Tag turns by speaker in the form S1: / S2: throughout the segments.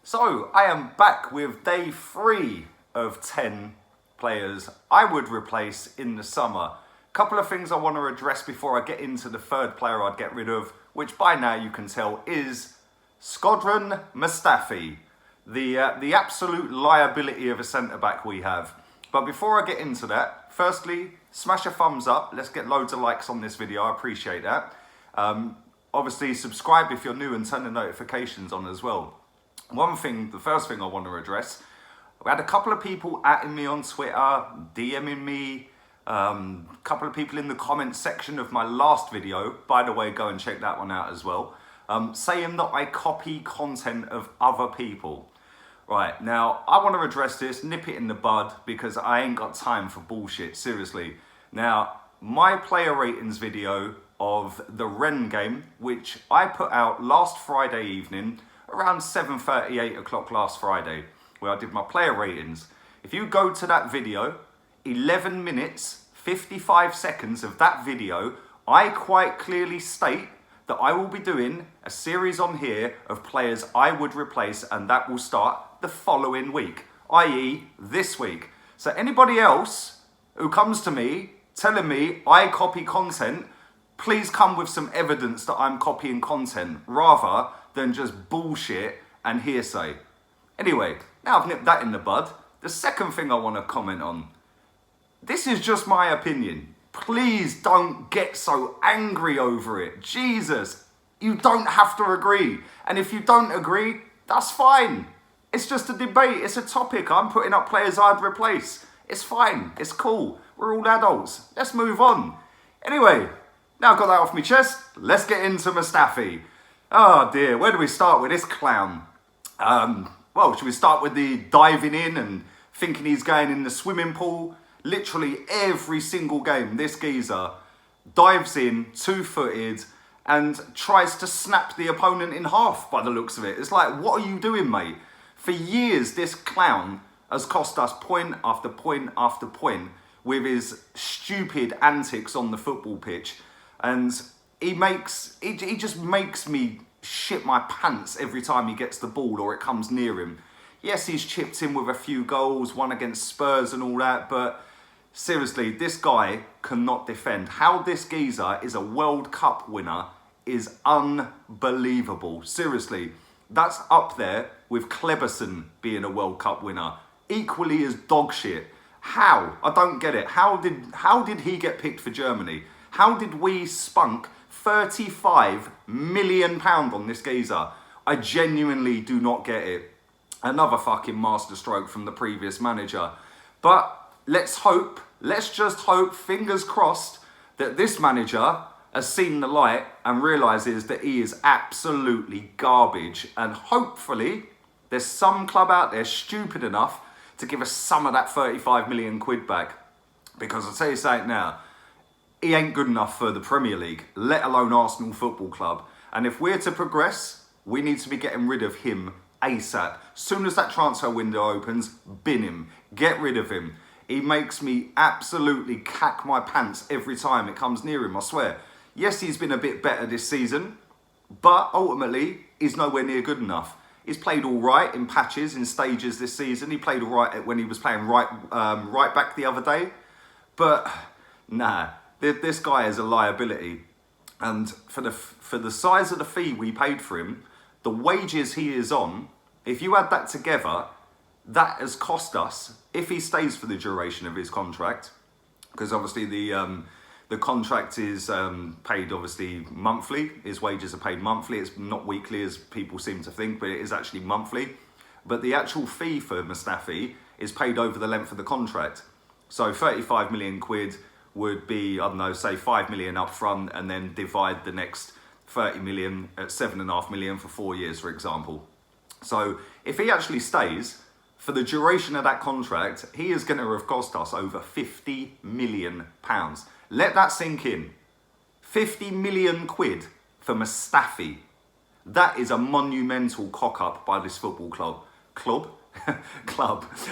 S1: So I am back with day 3 of 10 players I would replace in the summer. Couple of things I want to address before I get into the third player I'd get rid of, which by now you can tell is Shkodran Mustafi, the absolute liability of a centre-back we have. But before I get into that, firstly, smash a thumbs up. Let's get loads of likes on this video. I appreciate that. Obviously, subscribe if you're new and turn the notifications on as well. The first thing I want to address, we had a couple of people atting me on Twitter, DMing me, a couple of people in the comments section of my last video, by the way, go and check that one out as well, saying that I copy content of other people. Right, now, I want to address this, nip it in the bud, because I ain't got time for bullshit, seriously. Now, my player ratings video of the Rennes game, which I put out last Friday evening, around 7:30, 8 o'clock last Friday, where I did my player ratings. If you go to that video, 11 minutes, 55 seconds of that video, I quite clearly state that I will be doing a series on here of players I would replace, and that will start the following week, i.e. this week. So anybody else who comes to me telling me I copy content, please come with some evidence that I'm copying content rather than just bullshit and hearsay. Anyway, now I've nipped that in the bud. The second thing I want to comment on, this is just my opinion. Please don't get so angry over it. Jesus, you don't have to agree. And if you don't agree, that's fine. It's just a debate, it's a topic. I'm putting up players I'd replace. It's fine, it's cool. We're all adults. Let's move on. Anyway, now I've got that off my chest, let's get into Mustafi. Oh dear, where do we start with this clown? Well, should we start with the diving in and thinking he's going in the swimming pool? Literally every single game, this geezer dives in, two-footed, and tries to snap the opponent in half by the looks of it. It's like, what are you doing, mate? For years, this clown has cost us point after point after point with his stupid antics on the football pitch. And he just makes me shit my pants every time he gets the ball or it comes near him. Yes, he's chipped in with a few goals, one against Spurs and all that, but seriously, this guy cannot defend. How this geezer is a World Cup winner is unbelievable. Seriously, that's up there with Kleberson being a World Cup winner. Equally as dog shit. How? I don't get it. How did he get picked for Germany? How did we spunk £35 million on this geezer? I genuinely do not get it. Another fucking masterstroke from the previous manager. But let's just hope, fingers crossed, that this manager has seen the light and realises that he is absolutely garbage. And hopefully there's some club out there stupid enough to give us some of that 35 million quid back. Because I'll tell you something now, he ain't good enough for the Premier League, let alone Arsenal Football Club. And if we're to progress, we need to be getting rid of him ASAP. Soon as that transfer window opens, bin him, get rid of him. He makes me absolutely cack my pants every time it comes near him, I swear. Yes, he's been a bit better this season, but ultimately, he's nowhere near good enough. He's played all right in patches, in stages this season. He played all right when he was playing right back the other day. But nah, this guy is a liability. And for the size of the fee we paid for him, the wages he is on, if you add that together, that has cost us, if he stays for the duration of his contract, because obviously the contract is paid obviously monthly. His wages are paid monthly. It's not weekly as people seem to think, but it is actually monthly. But the actual fee for Mustafi is paid over the length of the contract. So 35 million quid would be, I don't know, say 5 million up front and then divide the next 30 million at 7.5 million for 4 years, for example. So if he actually stays, for the duration of that contract, he is going to have cost us over £50 million. Let that sink in. 50 million quid for Mustafi. That is a monumental cock-up by this football club.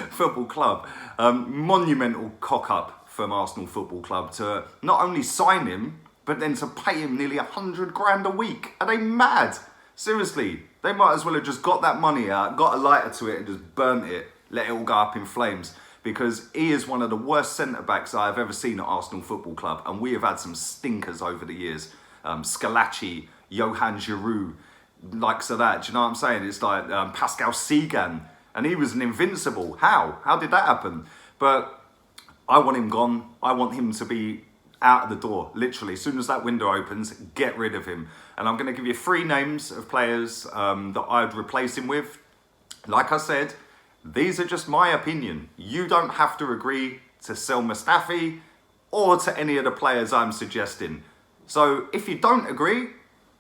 S1: Football club. Monumental cock-up from Arsenal Football Club to not only sign him, but then to pay him nearly 100 grand a week. Are they mad? Seriously, they might as well have just got that money out, got a lighter to it and just burnt it, let it all go up in flames. Because he is one of the worst centre-backs I've ever seen at Arsenal Football Club. And we have had some stinkers over the years. Scalacci, Johan Giroud, likes of that. Do you know what I'm saying? It's like Pascal Segan. And he was an invincible. How? How did that happen? But I want him gone. I want him to be out of the door, literally. As soon as that window opens, get rid of him. And I'm going to give you 3 names of players that I'd replace him with. Like I said, these are just my opinion. You don't have to agree to sell Mustafi or to any of the players I'm suggesting. So if you don't agree,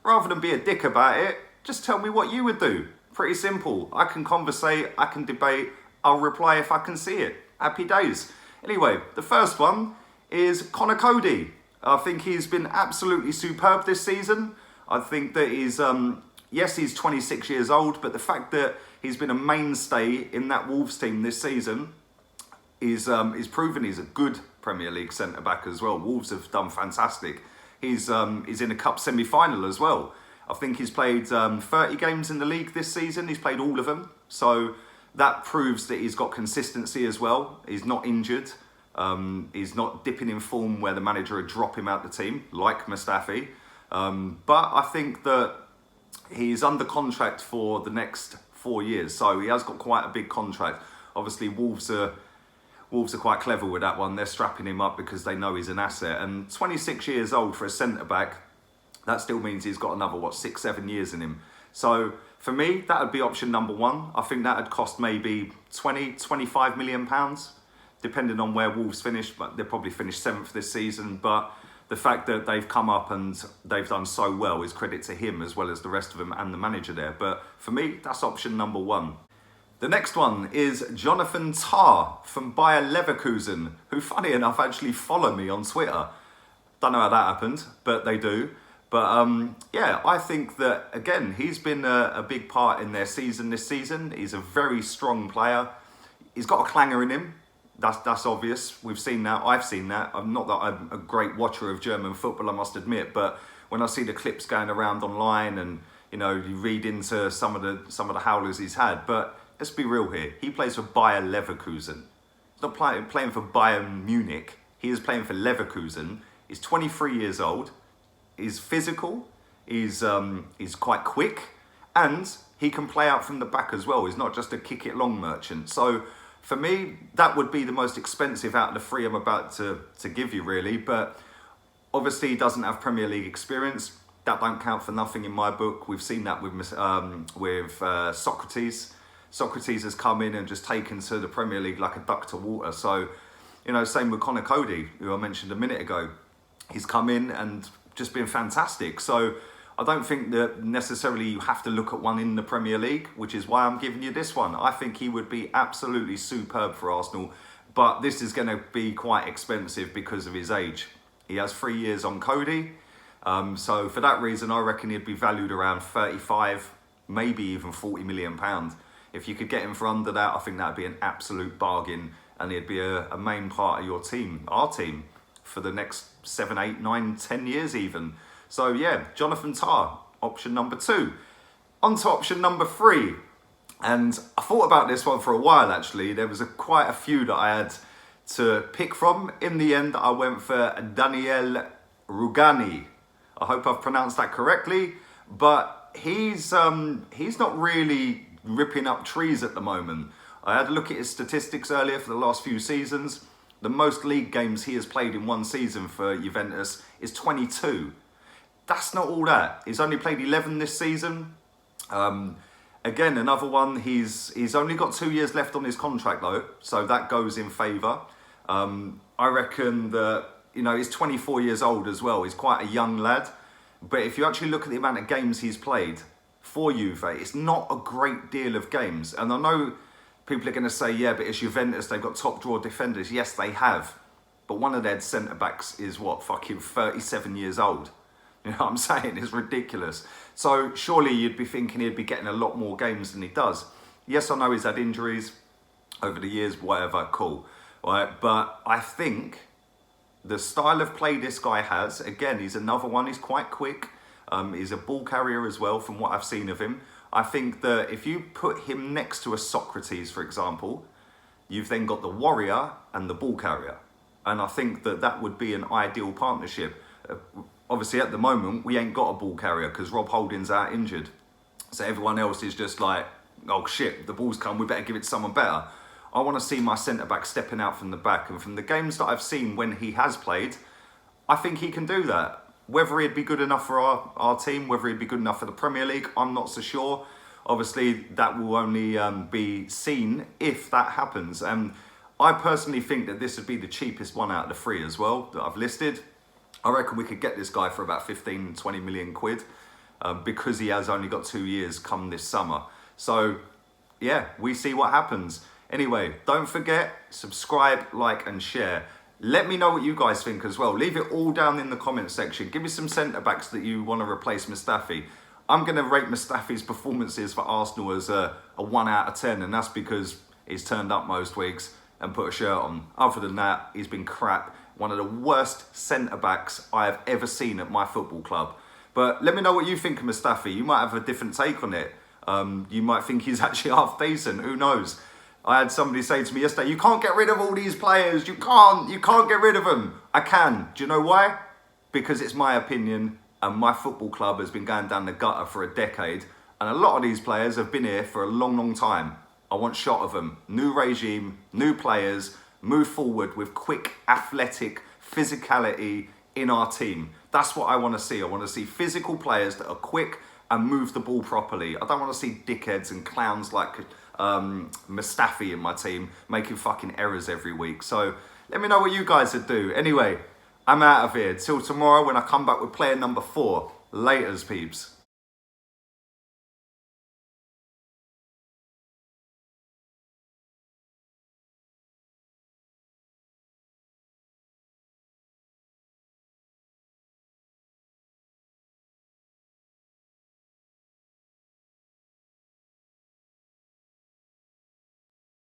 S1: rather than be a dick about it, just tell me what you would do. Pretty simple. I can conversate, I can debate, I'll reply if I can see it. Happy days. Anyway, the first one is Conor Coady. I think he's been absolutely superb this season. I think that he's, yes, he's 26 years old, but the fact that he's been a mainstay in that Wolves team this season is proven he's a good Premier League centre-back as well. Wolves have done fantastic. He's in a cup semi-final as well. I think he's played 30 games in the league this season. He's played all of them. So that proves that he's got consistency as well. He's not injured. He's not dipping in form where the manager would drop him out the team, like Mustafi. But I think that he's under contract for the next 4 years. So he has got quite a big contract. Obviously, Wolves are quite clever with that one. They're strapping him up because they know he's an asset. And 26 years old for a centre-back, that still means he's got another, 6-7 years in him. So for me, that would be option number 1. I think that would cost maybe 20-25 million pounds, depending on where Wolves finish. But they'll probably finish 7th this season. But the fact that they've come up and they've done so well is credit to him as well as the rest of them and the manager there. But for me, that's option number 1. The next one is Jonathan Tah from Bayer Leverkusen, who, funny enough, actually follow me on Twitter. Don't know how that happened, but they do. But yeah, I think that, again, he's been a big part in their season this season. He's a very strong player. He's got a clanger in him. That's obvious. We've seen that. I've seen that. I'm not that I'm a great watcher of German football, I must admit, but when I see the clips going around online and you read into some of the howlers he's had, but let's be real here. He plays for Bayer Leverkusen. He's not playing for Bayern Munich. He is playing for Leverkusen. He's 23 years old. He's physical. He's quite quick, and he can play out from the back as well. He's not just a kick it long merchant. So for me, that would be the most expensive out of the 3 I'm about to give you, really. But obviously, he doesn't have Premier League experience. That don't count for nothing in my book. We've seen that with Socrates. Socrates has come in and just taken to the Premier League like a duck to water. So, same with Conor Coady, who I mentioned a minute ago. He's come in and just been fantastic. So I don't think that necessarily you have to look at one in the Premier League, which is why I'm giving you this one. I think he would be absolutely superb for Arsenal, but this is going to be quite expensive because of his age. He has 3 years on Coady. So for that reason, I reckon he'd be valued around 35, maybe even 40 million pounds. If you could get him for under that, I think that'd be an absolute bargain, and he'd be a main part of your team, our team, for the next 7, 8, 9, 10 years even. So yeah, Jonathan Tah, option number 2. On to option number 3. And I thought about this one for a while, actually. There was quite a few that I had to pick from. In the end, I went for Daniel Rugani. I hope I've pronounced that correctly. But he's not really ripping up trees at the moment. I had a look at his statistics earlier for the last few seasons. The most league games he has played in one season for Juventus is 22. That's not all that. He's only played 11 this season. Again, another one, he's only got 2 years left on his contract though, so that goes in favour. I reckon that, he's 24 years old as well. He's quite a young lad. But if you actually look at the amount of games he's played for Juve, it's not a great deal of games. And I know people are going to say, yeah, but it's Juventus, they've got top drawer defenders. Yes, they have. But one of their centre-backs is, fucking 37 years old. You know what I'm saying? It's ridiculous. So surely you'd be thinking he'd be getting a lot more games than he does. Yes, I know he's had injuries over the years, whatever, cool. Right? But I think the style of play this guy has, again, he's another one, he's quite quick. He's a ball carrier as well, from what I've seen of him. I think that if you put him next to a Socrates, for example, you've then got the warrior and the ball carrier. And I think that that would be an ideal partnership. Obviously, at the moment, we ain't got a ball carrier because Rob Holding's out injured. So everyone else is just like, oh shit, the ball's come, we better give it to someone better. I want to see my centre-back stepping out from the back. And from the games that I've seen when he has played, I think he can do that. Whether he'd be good enough for our team, whether he'd be good enough for the Premier League, I'm not so sure. Obviously, that will only be seen if that happens. And I personally think that this would be the cheapest one out of the three as well that I've listed. I reckon we could get this guy for about 15, 20 million quid because he has only got 2 years come this summer. So, yeah, we see what happens. Anyway, don't forget, subscribe, like and share. Let me know what you guys think as well. Leave it all down in the comment section. Give me some centre-backs that you want to replace Mustafi. I'm going to rate Mustafi's performances for Arsenal as a 1 out of 10, and that's because he's turned up most weeks and put a shirt on. Other than that, he's been crap. One of the worst centre-backs I have ever seen at my football club. But let me know what you think of Mustafi. You might have a different take on it. You might think he's actually half decent. Who knows? I had somebody say to me yesterday, you can't get rid of all these players. You can't get rid of them. I can. Do you know why? Because it's my opinion and my football club has been going down the gutter for a decade. And a lot of these players have been here for a long, long time. I want shot of them. New regime, new players, move forward with quick, athletic physicality in our team. That's what I want to see. I want to see physical players that are quick and move the ball properly. I don't want to see dickheads and clowns like Mustafi in my team making fucking errors every week. So let me know what you guys would do. Anyway, I'm out of here. Till tomorrow when I come back with player number 4. Laters, peeps.